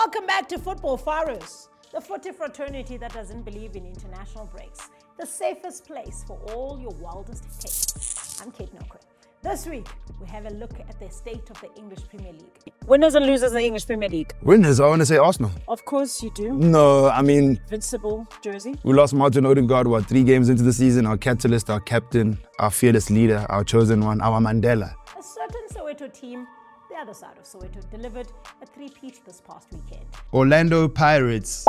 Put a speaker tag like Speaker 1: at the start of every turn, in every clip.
Speaker 1: Welcome back to Football Faros, the footy fraternity that doesn't believe in international breaks, the safest place for all your wildest takes. I'm Kate Noko. This week, we have a look at the state of the English Premier League. Winners and losers in the English Premier League.
Speaker 2: Winners, I want to say Arsenal.
Speaker 1: Of course you do.
Speaker 2: No, I mean...
Speaker 1: Invincible jersey.
Speaker 2: We lost Martin Odegaard, 3 games into the season? Our catalyst, our captain, our fearless leader, our chosen one, our Mandela.
Speaker 1: A certain Soweto team, the other side of Soweto, delivered a three-peat this past weekend.
Speaker 2: Orlando Pirates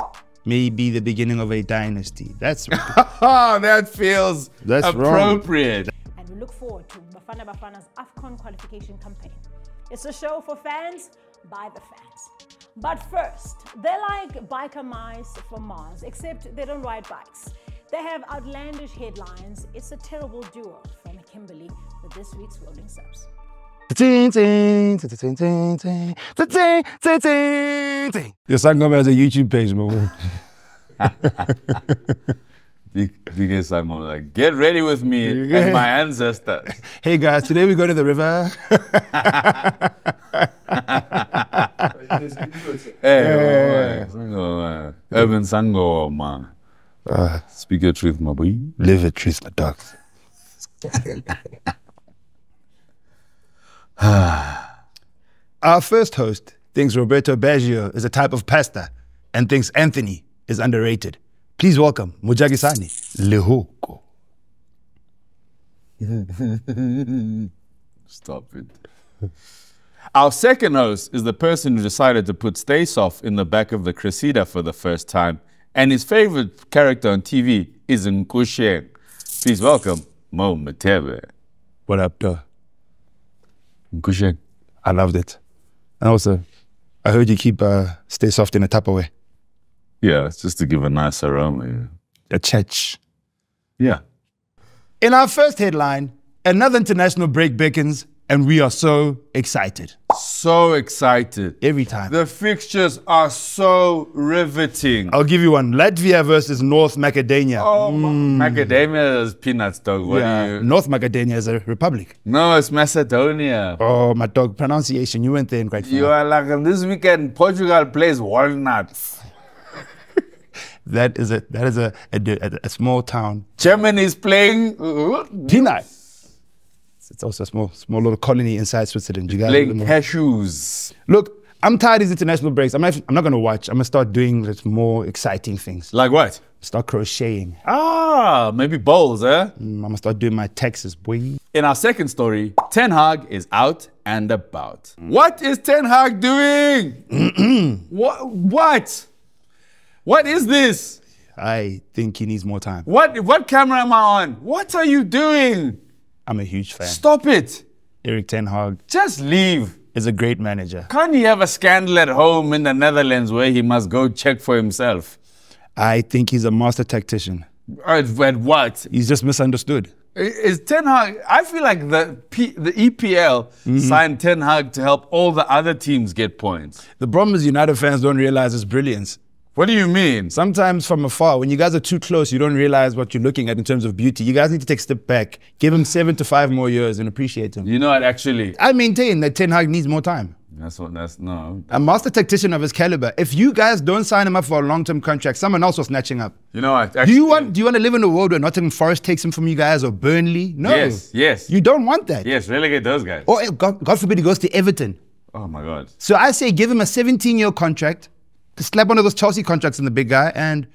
Speaker 2: may be the beginning of a dynasty. That's
Speaker 3: that feels appropriate.
Speaker 2: Wrong.
Speaker 1: And we look forward to Bafana Bafana's AFCON qualification campaign. It's a show for fans, by the fans. But first, they're like biker mice from Mars, except they don't ride bikes. They have outlandish headlines. It's a terrible duo from Kimberley with this week's Rolling Subs.
Speaker 2: Your Sangoma has a YouTube page, man.
Speaker 3: DK Simon, like, get ready with me and my ancestors.
Speaker 2: Hey guys, today we go to the river.
Speaker 3: Hey, Urban Sango, man. Speak your truth, my boy.
Speaker 2: Live your truth, my dogs. Our first host thinks Roberto Baggio is a type of pasta and thinks Anthony is underrated. Please welcome Mujagisani Lehoko.
Speaker 3: Stop it. Our second host is the person who decided to put Stay Soft in the back of the Cressida for the first time, and his favorite character on TV is Nkusheng. Please welcome Mo Matebe.
Speaker 2: What up, duh?
Speaker 3: Nkusheng.
Speaker 2: I loved it. And also, I heard you keep Stay Soft in a Tupperware.
Speaker 3: Yeah, it's just to give a nice aroma. Yeah.
Speaker 2: A church.
Speaker 3: Yeah.
Speaker 2: In our first headline, another international break beckons, and we are so excited.
Speaker 3: So excited.
Speaker 2: Every time.
Speaker 3: The fixtures are so riveting.
Speaker 2: I'll give you one. Latvia versus North Macedonia.
Speaker 3: Oh, Macadamia is peanuts, dog. What
Speaker 2: yeah.
Speaker 3: do you...
Speaker 2: North Macedonia is a republic.
Speaker 3: No, it's Macedonia.
Speaker 2: Oh, my dog. Pronunciation. You went there in great fun.
Speaker 3: You are like, this weekend, Portugal plays walnuts.
Speaker 2: That is a small town.
Speaker 3: Germany is playing
Speaker 2: peanuts. It's also a small little colony inside Switzerland. You guys
Speaker 3: playing cashews.
Speaker 2: Look, I'm tired of these international breaks. I'm not going to watch. I'm going to start doing more exciting things.
Speaker 3: Like what?
Speaker 2: Start crocheting.
Speaker 3: Ah, maybe bowls, eh?
Speaker 2: I'm going to start doing my taxes, boy.
Speaker 3: In our second story, Ten Hag is out and about. What is Ten Hag doing? What? What is this?
Speaker 2: I think he needs more time.
Speaker 3: What camera am I on? What are you doing?
Speaker 2: I'm a huge fan.
Speaker 3: Stop it.
Speaker 2: Erik ten Hag.
Speaker 3: Just leave.
Speaker 2: Is a great manager.
Speaker 3: Can't he have a scandal at home in the Netherlands where he must go check for himself?
Speaker 2: I think he's a master tactician.
Speaker 3: At what?
Speaker 2: He's just misunderstood.
Speaker 3: Is Ten Hag, I feel like the EPL signed Ten Hag to help all the other teams get points.
Speaker 2: The problem is United fans don't realize his brilliance.
Speaker 3: What do you mean?
Speaker 2: Sometimes from afar, when you guys are too close, you don't realize what you're looking at in terms of beauty. You guys need to take a step back, give him 7 to 5 more years and appreciate him.
Speaker 3: You know what, actually?
Speaker 2: I maintain that Ten Hag needs more time.
Speaker 3: No.
Speaker 2: A master tactician of his caliber. If you guys don't sign him up for a long-term contract, someone else was snatching up.
Speaker 3: You know what, actually,
Speaker 2: do you want to live in a world where Nottingham Forest takes him from you guys or Burnley? No.
Speaker 3: Yes.
Speaker 2: You don't want that.
Speaker 3: Yes, relegate those guys.
Speaker 2: Or God forbid he goes to Everton.
Speaker 3: Oh my God.
Speaker 2: So I say give him a 17-year contract, slap one of those Chelsea contracts in the big guy and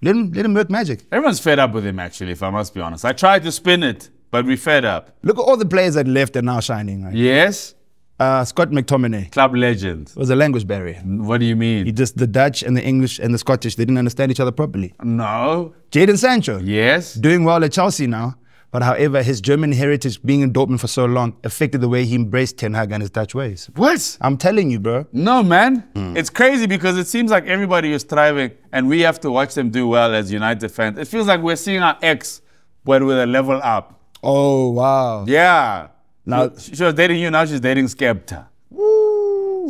Speaker 2: let him work magic.
Speaker 3: Everyone's fed up with him, actually, if I must be honest. I tried to spin it, but we're fed up.
Speaker 2: Look at all the players that left and now shining, right?
Speaker 3: Yes.
Speaker 2: Scott McTominay.
Speaker 3: Club legend.
Speaker 2: It was a language barrier.
Speaker 3: What do you mean?
Speaker 2: The Dutch and the English and the Scottish, they didn't understand each other properly.
Speaker 3: No.
Speaker 2: Jadon Sancho.
Speaker 3: Yes.
Speaker 2: Doing well at Chelsea now. But however, his German heritage, being in Dortmund for so long, affected the way he embraced Ten Hag and his Dutch ways.
Speaker 3: What?
Speaker 2: I'm telling you, bro.
Speaker 3: No, man. It's crazy because it seems like everybody is thriving and we have to watch them do well as United fans. It feels like we're seeing our ex, but with a level up.
Speaker 2: Oh, wow.
Speaker 3: Yeah.
Speaker 2: Now
Speaker 3: she was dating you, now she's dating Skepta.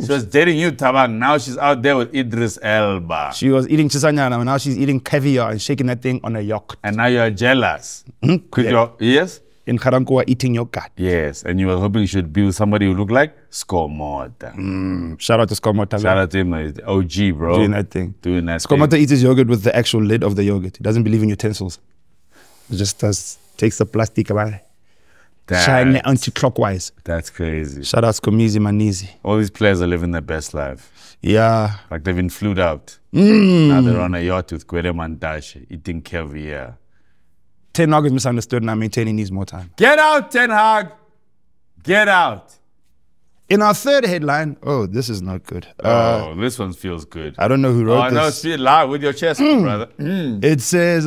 Speaker 3: She was dating you, Tabang. Now she's out there with Idris Elba.
Speaker 2: She was eating chisanyana, now she's eating caviar and shaking that thing on a yacht.
Speaker 3: And now you're jealous.
Speaker 2: Yeah.
Speaker 3: Yes?
Speaker 2: in Garankoa eating your gut.
Speaker 3: Yes, and you were hoping you should build somebody who looked like Skomota.
Speaker 2: Shout out to Skomota.
Speaker 3: Shout out to him, OG, bro.
Speaker 2: Doing that thing.
Speaker 3: Doing that
Speaker 2: Skomota
Speaker 3: thing.
Speaker 2: eats his yogurt with the actual lid of the yogurt. He doesn't believe in utensils. He just takes the plastic away. Shine it anti-clockwise.
Speaker 3: That's crazy.
Speaker 2: Shout out Skomizi Manizi.
Speaker 3: All these players are living their best life.
Speaker 2: Yeah.
Speaker 3: Like they've been flued out. Now they're on a yacht with Gwede Mandashi, eating caviar.
Speaker 2: Ten Hag is misunderstood and I'm maintaining needs more time.
Speaker 3: Get out, Ten Hag! Get out!
Speaker 2: In our third headline, oh, this is not good.
Speaker 3: This one feels good.
Speaker 2: I don't know who wrote this.
Speaker 3: No, see it loud with your chest, brother.
Speaker 2: It says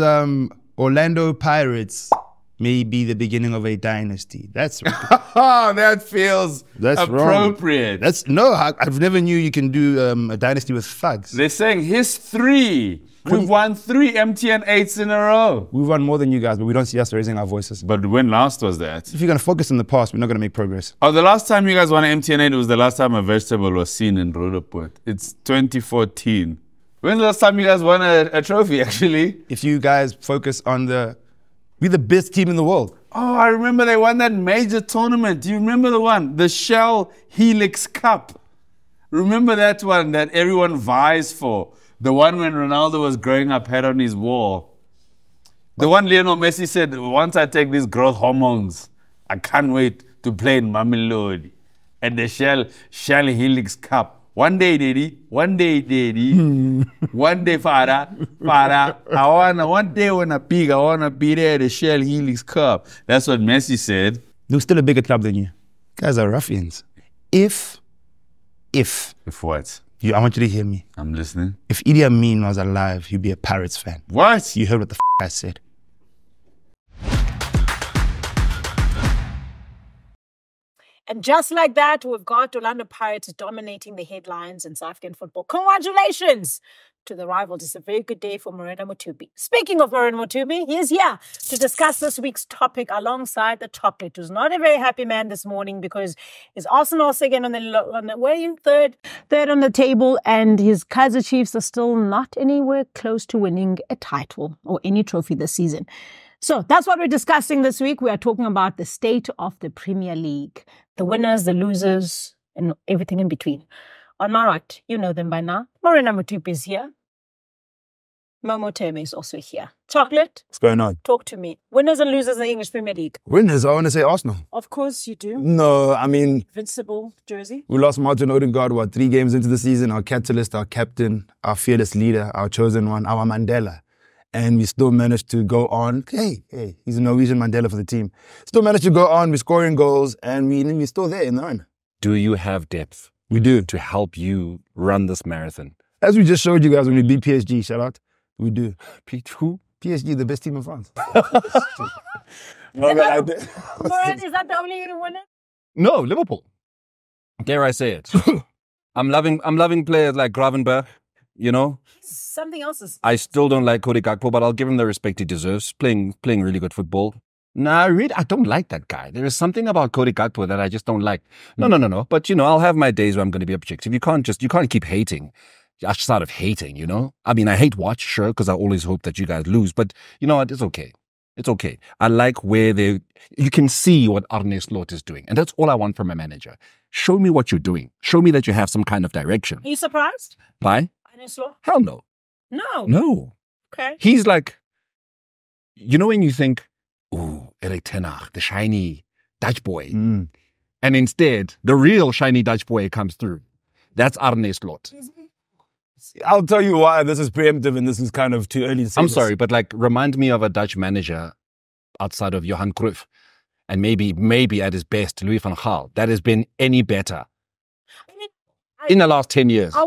Speaker 2: Orlando Pirates may be the beginning of a dynasty. That's
Speaker 3: that feels appropriate.
Speaker 2: Wrong. I've never knew you can do a dynasty with thugs.
Speaker 3: They're saying his 3. We've won 3 MTN8s in a row.
Speaker 2: We've won more than you guys, but we don't see us raising our voices.
Speaker 3: But when last was that?
Speaker 2: If you're going to focus in the past, we're not going to make progress.
Speaker 3: Oh, the last time you guys won an MTN8 was the last time a vegetable was seen in Roodepoort. It's 2014. When's the last time you guys won a trophy, actually?
Speaker 2: If you guys focus on we're the best team in the world.
Speaker 3: Oh, I remember they won that major tournament. Do you remember the one? The Shell Helix Cup. Remember that one that everyone vies for? The one when Ronaldo was growing up head on his wall. The one Lionel Messi said, once I take these growth hormones, I can't wait to play in Mamelodi. At the Shell Helix Cup. One day, Daddy. One day, Daddy. One day, Father. One day when I peak, I want to be there at the Shell Helix Cup. That's what Messi said.
Speaker 2: They're still a bigger club than you. Guys are ruffians. If
Speaker 3: what?
Speaker 2: I want you to hear me.
Speaker 3: I'm listening.
Speaker 2: If Idi Amin was alive, he'd be a Pirates fan.
Speaker 3: What?
Speaker 2: You heard what the I said.
Speaker 1: And just like that, we've got Orlando Pirates dominating the headlines in South African football. Congratulations to the rivals. It's a very good day for Morena Mutubi. Speaking of Morena Mutubi, he is here to discuss this week's topic alongside the chocolate, who's not a very happy man this morning because his Arsenal again on the way third on the table, and his Kaizer Chiefs are still not anywhere close to winning a title or any trophy this season. So that's what we're discussing this week. We are talking about the state of the Premier League, the winners, the losers, and everything in between. On my right, you know them by now. Morena Mutupi is here. Momo Teme is also here. Chocolate,
Speaker 2: What's going on?
Speaker 1: talk to me. Winners and losers in the English Premier League.
Speaker 2: Winners, I want to say Arsenal.
Speaker 1: Of course you do.
Speaker 2: No, I mean,
Speaker 1: Invincible jersey.
Speaker 2: we lost Martin Odegaard, 3 games into the season, our catalyst, our captain, our fearless leader, our chosen one, our Mandela. And we still managed to go on. Hey, he's a Norwegian Mandela for the team. Still managed to go on, we're scoring goals, and we're still there in the run.
Speaker 4: Do you have depth
Speaker 2: We do.
Speaker 4: to help you run this marathon?
Speaker 2: As we just showed you guys when we beat PSG, shout out. We do.
Speaker 4: Pete, who?
Speaker 2: PSG, the best team in France.
Speaker 1: Morena, is that the only winner?
Speaker 4: No, Liverpool. Dare I say it? I'm loving players like Gravenberch, you know.
Speaker 1: Something else is...
Speaker 4: I still don't like Cody Gakpo, but I'll give him the respect he deserves. Playing really good football. Nah, I don't like that guy. There is something about Cody Gakpo that I just don't like. No. But, you know, I'll have my days where I'm going to be objective. You can't keep hating. I started hating, you know. I mean, I hate watch, sure, because I always hope that you guys lose. But you know what? It's okay. It's okay. I like where you can see what Arne Slot is doing. And that's all I want from a manager. Show me what you're doing. Show me that you have some kind of direction.
Speaker 1: Are you surprised?
Speaker 4: Why?
Speaker 1: Arne Slot?
Speaker 4: Hell no.
Speaker 1: No.
Speaker 4: No.
Speaker 1: Okay.
Speaker 4: He's like, you know when you think, ooh, Erik ten Hag, the shiny Dutch boy. And instead, the real shiny Dutch boy comes through. That's Arne Slot.
Speaker 2: I'll tell you why this is preemptive and this is kind of too early to say.
Speaker 4: I'm sorry, but like, remind me of a Dutch manager outside of Johan Cruyff. And maybe at his best, Louis van Gaal. That has been any better in the last 10 years.
Speaker 1: I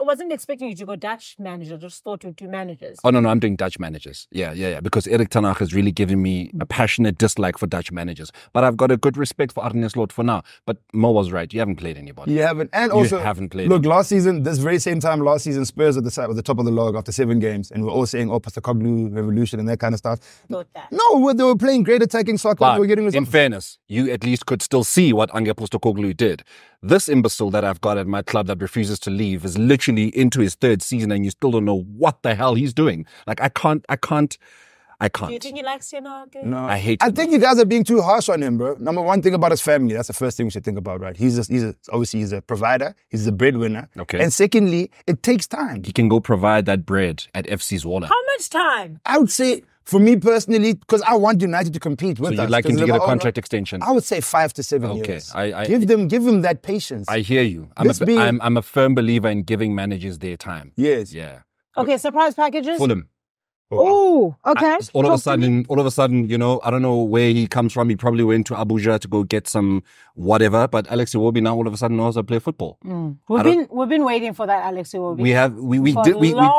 Speaker 1: wasn't expecting you to go Dutch manager. I just thought you 2 managers.
Speaker 4: Oh, no, I'm doing Dutch managers. Yeah. Because Erik ten Hag has really given me a passionate dislike for Dutch managers. But I've got a good respect for Arne Slot for now. But Mo was right. You haven't played anybody.
Speaker 2: You haven't. And also,
Speaker 4: you haven't played.
Speaker 2: Look, last season, this very same time last season, Spurs at the top of the log after 7 games. And we're all saying, Postecoglou, revolution and that kind of stuff.
Speaker 1: Thought that.
Speaker 2: No, they were playing great attacking soccer.
Speaker 4: But
Speaker 2: they were getting results.
Speaker 4: in fairness, you at least could still see what Ange Postecoglou did. This imbecile that I've got at my club that refuses to leave is literally into his 3rd season and you still don't know what the hell he's doing. Like, I can't I can't.
Speaker 1: Do you think he likes Ten Hag?
Speaker 2: No,
Speaker 4: I hate
Speaker 2: I
Speaker 4: him.
Speaker 2: think you guys are being too harsh on him, bro. Number one thing about his family, that's the first thing we should think about, right? Obviously he's a provider, he's a breadwinner.
Speaker 4: Okay.
Speaker 2: And secondly, it takes time.
Speaker 4: He can go provide that bread at FC's Waller.
Speaker 1: How much time?
Speaker 2: I would say, for me personally, because I want United to compete with
Speaker 4: So
Speaker 2: us.
Speaker 4: you'd like him
Speaker 2: 'cause
Speaker 4: to
Speaker 2: they're
Speaker 4: get a
Speaker 2: like,
Speaker 4: contract extension?
Speaker 2: I would say 5 to 7
Speaker 4: Okay,
Speaker 2: years.
Speaker 4: I-
Speaker 2: give him that patience.
Speaker 4: I hear you. I'm a firm believer in giving managers their time.
Speaker 2: Yes.
Speaker 4: Yeah.
Speaker 1: Okay, surprise packages.
Speaker 4: Fulham.
Speaker 1: Oh, okay.
Speaker 4: All of
Speaker 1: Talk to me.
Speaker 4: a sudden, you know, I don't know where he comes from. He probably went to Abuja to go get some whatever. But Alex Iwobi now all of a sudden knows how to play football.
Speaker 1: We've been waiting for that Alex Iwobi.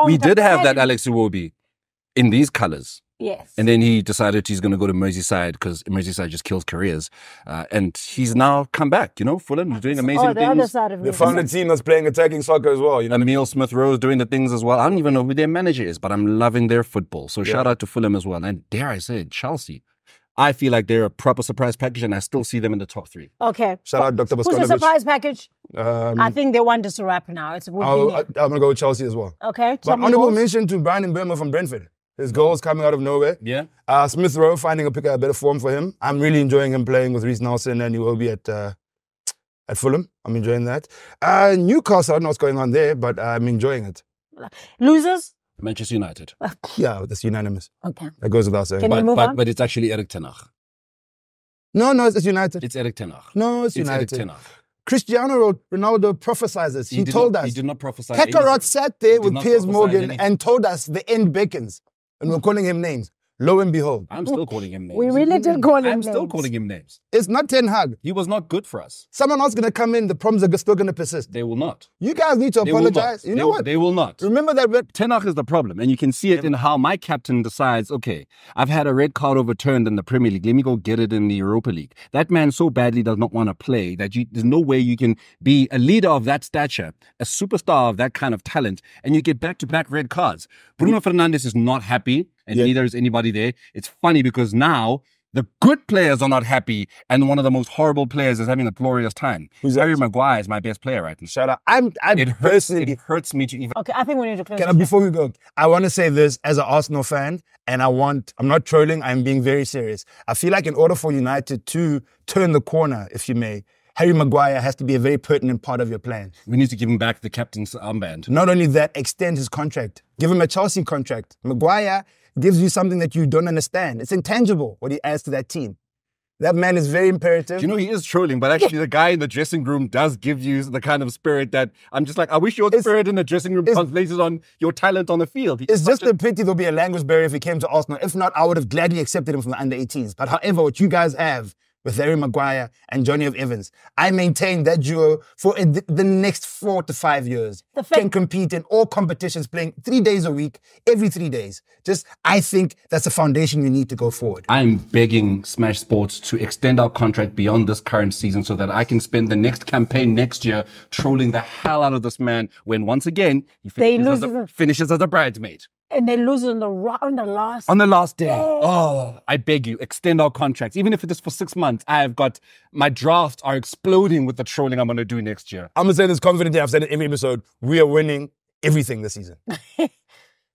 Speaker 4: We did have that Alex Iwobi in these colours.
Speaker 1: Yes.
Speaker 4: And then he decided he's going to go to Merseyside because Merseyside just kills careers. And he's now come back, you know, Fulham is doing amazing
Speaker 1: the other
Speaker 4: things.
Speaker 1: side of
Speaker 2: They
Speaker 1: it.
Speaker 2: found a team that's playing attacking soccer as well. You know,
Speaker 4: And Emil Smith-Rowe is doing the things as well. I don't even know who their manager is, but I'm loving their football. So shout out to Fulham as well. And dare I say it, Chelsea. I feel like they're a proper surprise package and I still see them in the top 3.
Speaker 1: Okay.
Speaker 2: shout out Dr.
Speaker 1: Who's the
Speaker 2: Boskonovic.
Speaker 1: surprise package?
Speaker 2: Um,
Speaker 1: I think they want us to wrap now. It's
Speaker 2: I'm going to go with Chelsea as well.
Speaker 1: okay.
Speaker 2: But honorable mention to Brian Mbeumo from Brentford. His goals coming out of nowhere.
Speaker 4: Yeah.
Speaker 2: Smith Rowe finding a better form for him. I'm really enjoying him playing with Reece Nelson, and he will be at Fulham. I'm enjoying that. Newcastle, I don't know what's going on there, but I'm enjoying it.
Speaker 1: Losers?
Speaker 4: Manchester United.
Speaker 2: Yeah, that's unanimous.
Speaker 1: Okay.
Speaker 2: That goes without saying.
Speaker 1: Can you move on?
Speaker 4: But it's actually Eric Ten Hag.
Speaker 2: No, it's United.
Speaker 4: It's Eric Ten Hag.
Speaker 2: No, it's
Speaker 4: It's Eric
Speaker 2: United.
Speaker 4: Ten Hag.
Speaker 2: Cristiano Ronaldo prophesizes. He told us.
Speaker 4: He did not prophesy.
Speaker 2: Kakarot
Speaker 4: anything.
Speaker 2: sat there
Speaker 4: did
Speaker 2: with
Speaker 4: not
Speaker 2: Piers
Speaker 4: prophesy
Speaker 2: Morgan
Speaker 4: anything.
Speaker 2: and told us the end beckons. And we're calling him names. Lo and behold,
Speaker 4: I'm still calling him names.
Speaker 1: We really did call him
Speaker 4: I'm still
Speaker 1: names.
Speaker 4: calling him names.
Speaker 2: it's not Ten Hag.
Speaker 4: He was not good for us.
Speaker 2: Someone else going to come in. The problems are still going to persist.
Speaker 4: They will not.
Speaker 2: You guys need to
Speaker 4: They will
Speaker 2: apologize.
Speaker 4: not.
Speaker 2: You know what?
Speaker 4: They will not.
Speaker 2: Remember that red.
Speaker 4: Ten Hag is the problem, and you can see it in how my captain decides, okay, I've had a red card overturned in the Premier League. Let me go get it in the Europa League. That man so badly does not want to play that there's no way you can be a leader of that stature, a superstar of that kind of talent, and you get back-to-back red cards. Bruno Fernandes is not happy, and neither is anybody there. It's funny because now the good players are not happy, and one of the most horrible players is having a glorious time. Harry Maguire is my best player right now.
Speaker 2: Shout out.
Speaker 4: It hurts me to even...
Speaker 1: Okay, I think we need to close
Speaker 2: Can I,
Speaker 1: this
Speaker 2: before we go, I want to say this as an Arsenal fan, and I'm not trolling, I'm being very serious. I feel like in order for United to turn the corner, if you may, Harry Maguire has to be a very pertinent part of your plan.
Speaker 4: We need to give him back the captain's armband.
Speaker 2: Not only that, extend his contract. Give him a Chelsea contract. Maguire gives you something that you don't understand. It's intangible what he adds to that team. That man is very imperative.
Speaker 4: You know, he is trolling, but actually the guy in the dressing room does give you the kind of spirit that I'm just like, I wish your spirit in the dressing room translated on your talent on the field.
Speaker 2: It's just a pity there'll be a language barrier if he came to Arsenal. If not, I would have gladly accepted him from the under-18s. But however, what you guys have with Harry Maguire and Johnny of Evans, I maintain that duo for the next 4 to 5 years. Can compete in all competitions, playing 3 days a week, every 3 days. I think that's a foundation you need to go forward.
Speaker 4: I'm begging Smash Sports to extend our contract beyond this current season so that I can spend the next campaign next year trolling the hell out of this man when once again he finishes as a bridesmaid.
Speaker 1: And they lose on the last.
Speaker 4: On the last day. Oh, I beg you, extend our contracts. Even if it is for 6 months, my drafts are exploding with the trolling I'm going to do next year.
Speaker 2: I'm going to say this confidently. I've said it every episode. We are winning everything this season.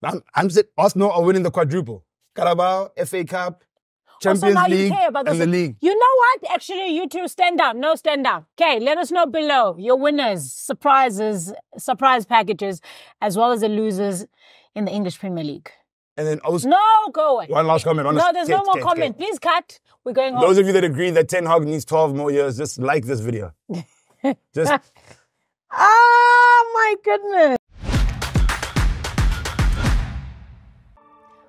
Speaker 2: I'm saying Arsenal are winning the quadruple. Carabao, FA Cup, Champions League, and the league.
Speaker 1: You know what? Actually, you two stand down. No, stand down. Okay, let us know below your winners, surprises, surprise packages, as well as the losers in the English Premier League.
Speaker 2: And then also,
Speaker 1: No, go away.
Speaker 2: one last comment.
Speaker 1: No, there's no more comment. Please cut. We're going home.
Speaker 2: Those of you that agree that Ten Hag needs 12 more years, just like this video. Just
Speaker 1: Oh, my goodness.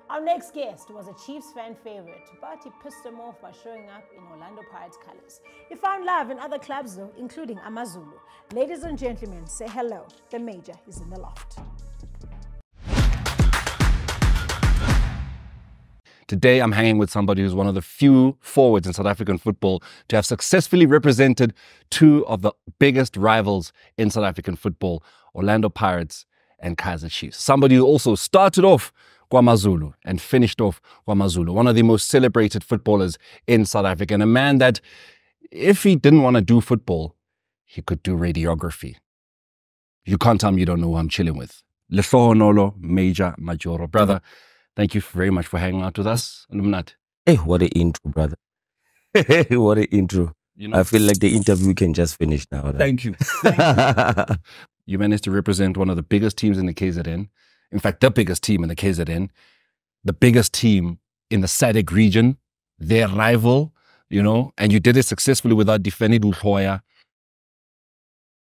Speaker 1: Our next guest was a Chiefs fan favorite, but he pissed him off by showing up in Orlando Pirates colors. He found love in other clubs though, including AmaZulu. Ladies and gentlemen, say hello. The Major is in the loft.
Speaker 4: Today, I'm hanging with somebody who's one of the few forwards in South African football to have successfully represented two of the biggest rivals in South African football, Orlando Pirates and Kaizer Chiefs. Somebody who also started off AmaZulu and finished off AmaZulu, one of the most celebrated footballers in South Africa, and a man that, if he didn't want to do football, he could do radiography. You can't tell me you don't know who I'm chilling with. Lehlohonolo Major Majoro. Brother, Thank you very much for hanging out with us. Nat.
Speaker 5: Hey, what an intro, brother. What an intro.
Speaker 4: You know,
Speaker 5: I feel like the interview can just finish now. Right?
Speaker 4: Thank you. You managed to represent one of the biggest teams in the KZN. In fact, the biggest team in the KZN, the biggest team in the SADC region, their rival, you know, and you did it successfully without defending Lehlohonolo.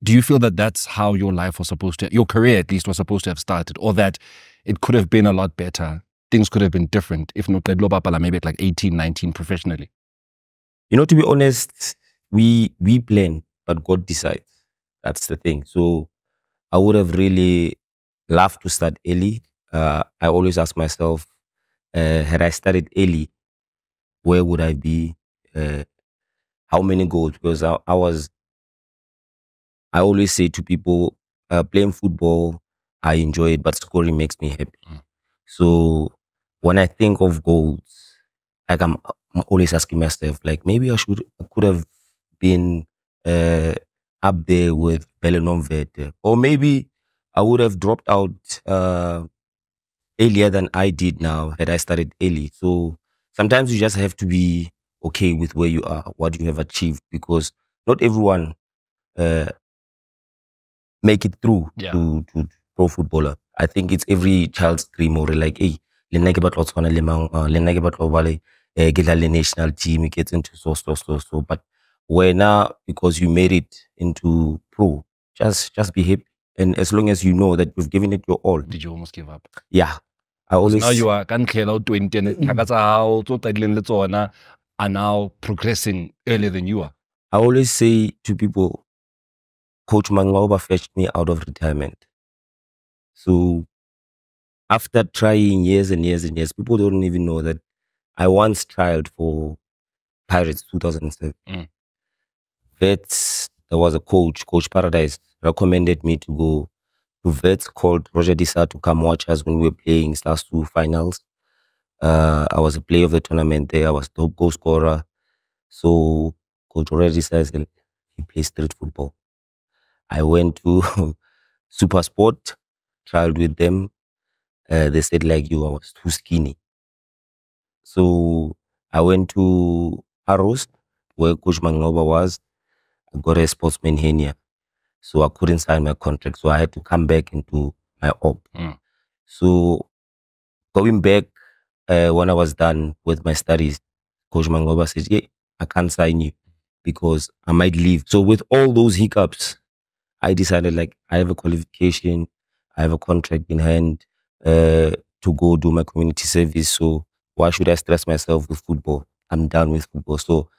Speaker 4: Do you feel that that's how your life was supposed to, your career at least was supposed to have started, or that it could have been a lot better? Things could have been different if not that Lobapala maybe at like 18, 19 professionally?
Speaker 5: You know, to be honest, we plan, but God decides. That's the thing. So I would have really loved to start early. I always ask myself, had I started early, where would I be? How many goals? Because I always say to people, playing football, I enjoy it, but scoring makes me happy. So when I think of goals, like I'm always asking myself, like maybe I could have been up there with Lehlohonolo, or maybe I would have dropped out earlier than I did now had I started early. So sometimes you just have to be okay with where you are, what you have achieved, because not everyone make it through to pro footballer. I think it's every child's dream, or like, hey, le national team, it gets into so. But where now, because you made it into pro, just be happy. And as long as you know that you've given it your all.
Speaker 4: Did you almost give up?
Speaker 5: Yeah. I always,
Speaker 4: now you are 20 and are now progressing earlier than you are.
Speaker 5: I always say to people, Coach Maguire fetched me out of retirement. So after trying years and years and years, people don't even know that I once trialed for Pirates 2007. Vets, there was a coach, Coach Paradise, recommended me to go to Vets, called Roger Disa to come watch us when we were playing last 2 finals. I was a player of the tournament there. I was top goal scorer. So Coach Roger Disa said he plays street football. I went to Super Sport, trialed with them. They said, like you, I was too skinny. So I went to Arrows, where Coach Mangoba was. I got a sportsman hernia. So I couldn't sign my contract. So I had to come back into my op. So going back, when I was done with my studies, Coach Mangoba said, yeah, I can't sign you because I might leave. So with all those hiccups, I decided, like, I have a qualification, I have a contract in hand to go do my community service. So why should I stress myself with football? I'm done with football. So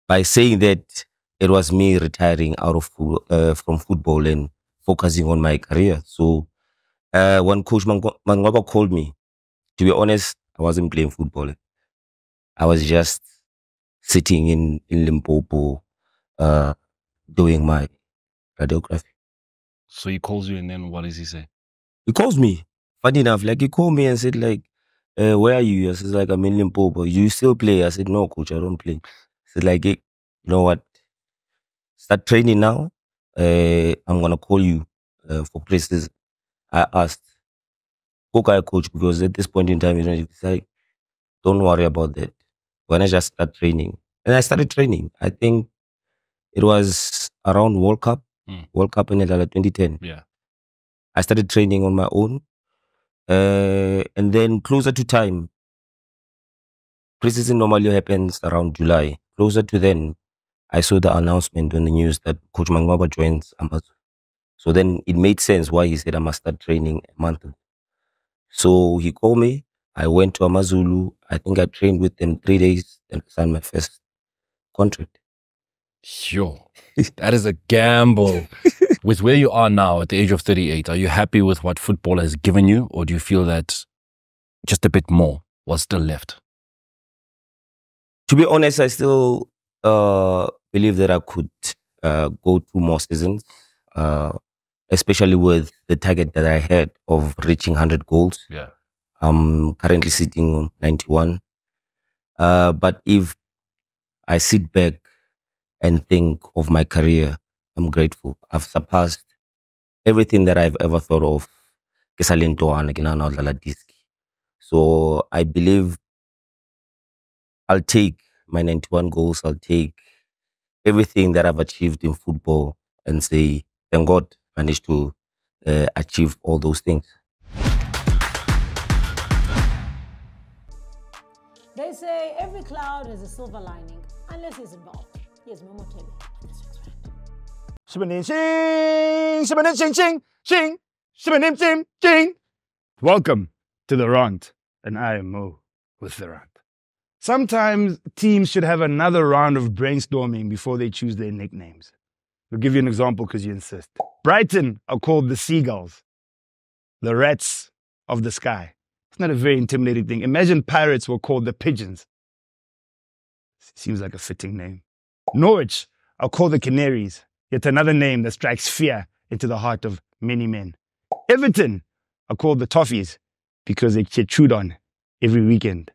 Speaker 5: by saying that, it was me retiring out of from football and focusing on my career. So when Coach Mangoba called me, to be honest, I wasn't playing football. I was just sitting in Limpopo doing my radiography.
Speaker 4: So he calls you, and then what does he say?
Speaker 5: He calls me. Funny enough, like he called me and said, like, where are you? I said, like, I'm in Limpopo. You still play? I said, no, coach, I don't play. He said, like, hey, you know what? Start training now. I'm gonna call you for places. I asked, okay, coach, because at this point in time, you know, it's like, don't worry about that. When I just start training, and I started training, I think it was around World Cup in 2010.
Speaker 4: Yeah,
Speaker 5: I started training on my own, and then closer to time, preseason normally happens around July. Closer to then, I saw the announcement on the news that Coach Mangoba joins AmaZulu. So then it made sense why he said I must start training a month ago. So he called me. I went to AmaZulu. I think I trained with them 3 days and signed my first contract.
Speaker 4: Sure. That is a gamble. With where you are now at the age of 38, are you happy with what football has given you, or do you feel that just a bit more was still left?
Speaker 5: To be honest, I still believe that I could go 2 more seasons, especially with the target that I had of reaching 100 goals.
Speaker 4: Yeah.
Speaker 5: I'm currently sitting on 91. But if I sit back and think of my career, I'm grateful. I've surpassed everything that I've ever thought of. So I believe I'll take my 91 goals. I'll take everything that I've achieved in football and say, thank God, managed to achieve all those things.
Speaker 1: They say every cloud has a silver lining, unless he's involved. Here's Momo Tele on this week's rant.
Speaker 2: Welcome to the rant, and I am Mo with the rant. Sometimes teams should have another round of brainstorming before they choose their nicknames. I'll give you an example because you insist. Brighton are called the Seagulls, the Rats of the Sky. It's not a very intimidating thing. Imagine Pirates were called the Pigeons. Seems like a fitting name. Norwich are called the Canaries, yet another name that strikes fear into the heart of many men. Everton are called the Toffees because they get chewed on every weekend.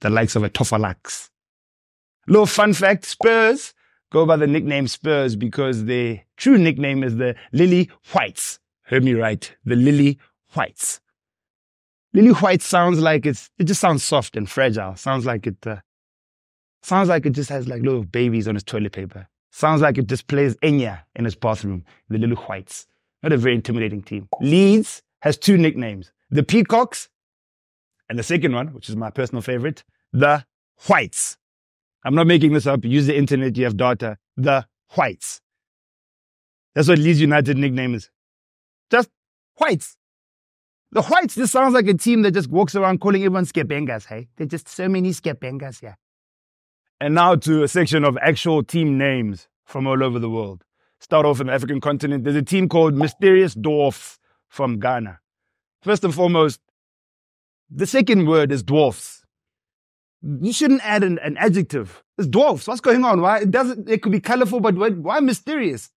Speaker 2: The likes of a Toffalax. Little fun fact, Spurs go by the nickname Spurs because their true nickname is the Lily Whites. Heard me right, the Lily Whites. Lily White sounds like it just sounds soft and fragile. Sounds like it just has like little babies on its toilet paper. Sounds like it just plays Enya in his bathroom. The Lily Whites. Not a very intimidating team. Leeds has two nicknames. The Peacocks, and the second one, which is my personal favorite, the Whites. I'm not making this up. Use the internet, you have data. The Whites. That's what Leeds United nickname is. Just Whites. The Whites just sounds like a team that just walks around calling everyone skepengas, hey? There's just so many skepengas here. And now to a section of actual team names from all over the world. Start off in the African continent. There's a team called Mysterious Dwarfs from Ghana. First and foremost, the second word is dwarfs. You shouldn't add an adjective. It's dwarfs. What's going on? Why? It could be colorful, but why mysterious?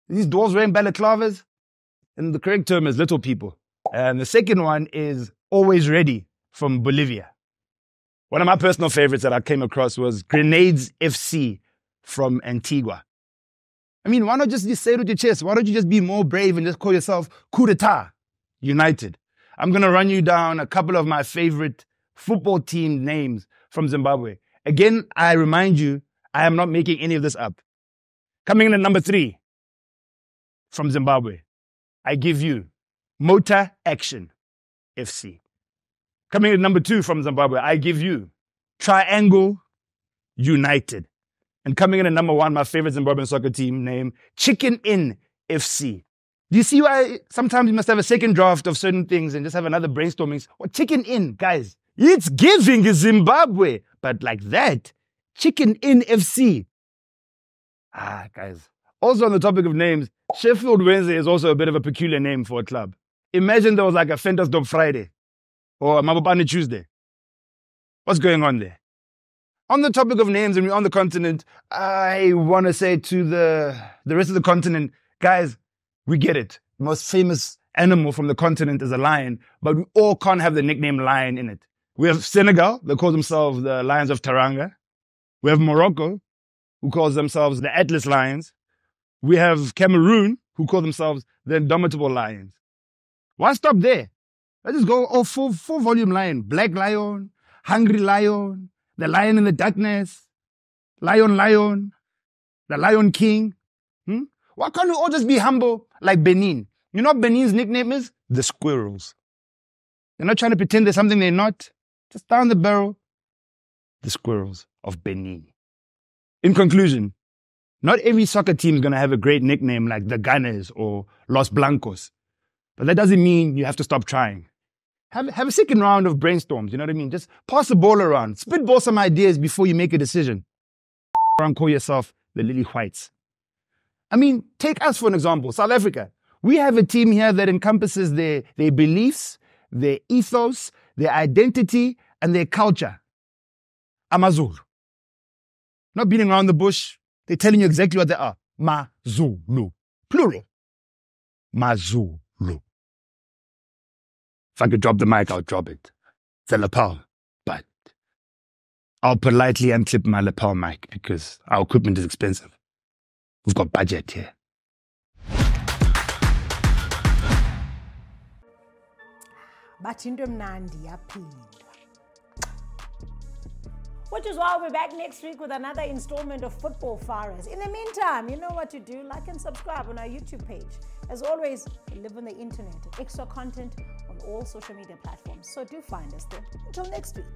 Speaker 2: These dwarfs wearing balaclavas? And the correct term is little people. And the second one is Always Ready from Bolivia. One of my personal favorites that I came across was Grenades FC from Antigua. I mean, why not just say it with your chest? Why don't you just be more brave and just call yourself Coup d'etat United? I'm going to run you down a couple of my favorite football team names from Zimbabwe. Again, I remind you, I am not making any of this up. Coming in at number 3 from Zimbabwe, I give you Motor Action FC. Coming in at number 2 from Zimbabwe, I give you Triangle United. And coming in at number 1, my favorite Zimbabwean soccer team name, Chicken Inn FC. Do you see why sometimes you must have a second draft of certain things and just have another brainstorming? Well, Chicken Inn, guys. It's giving Zimbabwe. But like that, Chicken Inn FC. Guys. Also on the topic of names, Sheffield Wednesday is also a bit of a peculiar name for a club. Imagine there was like a Ventersdorp Friday or a Mabopane Tuesday. What's going on there? On the topic of names and we're on the continent, I want to say to the rest of the continent, guys, we get it. The most famous animal from the continent is a lion, but we all can't have the nickname lion in it. We have Senegal, they call themselves the Lions of Teranga. We have Morocco, who calls themselves the Atlas Lions. We have Cameroon, who call themselves the Indomitable Lions. Why stop there? Let's just go all full volume lion. Black Lion, Hungry Lion, the Lion in the Darkness, Lion, the Lion King. Why can't we all just be humble like Benin? You know what Benin's nickname is? The Squirrels. They're not trying to pretend they're something they're not. Just down the barrel, the Squirrels of Benin. In conclusion, not every soccer team is going to have a great nickname like the Gunners or Los Blancos. But that doesn't mean you have to stop trying. Have a second round of brainstorms, you know what I mean? Just pass the ball around. Spitball some ideas before you make a decision. Call yourself the Lily Whites. I mean, take us for an example, South Africa. We have a team here that encompasses their beliefs, their ethos, their identity, and their culture. AmaZulu. Not beating around the bush. They're telling you exactly what they are. MaZulu. Plural. MaZulu. If I could drop the mic, I'll drop it. It's a lapel. But I'll politely unclip my lapel mic because our equipment is expensive. We've got budget here.
Speaker 1: But into mnandi yaphindwa. Which is why we'll be back next week with another installment of Football Firas. In the meantime, you know what to do. Like and subscribe on our YouTube page. As always, we live on the internet. Extra content on all social media platforms. So do find us there. Until next week.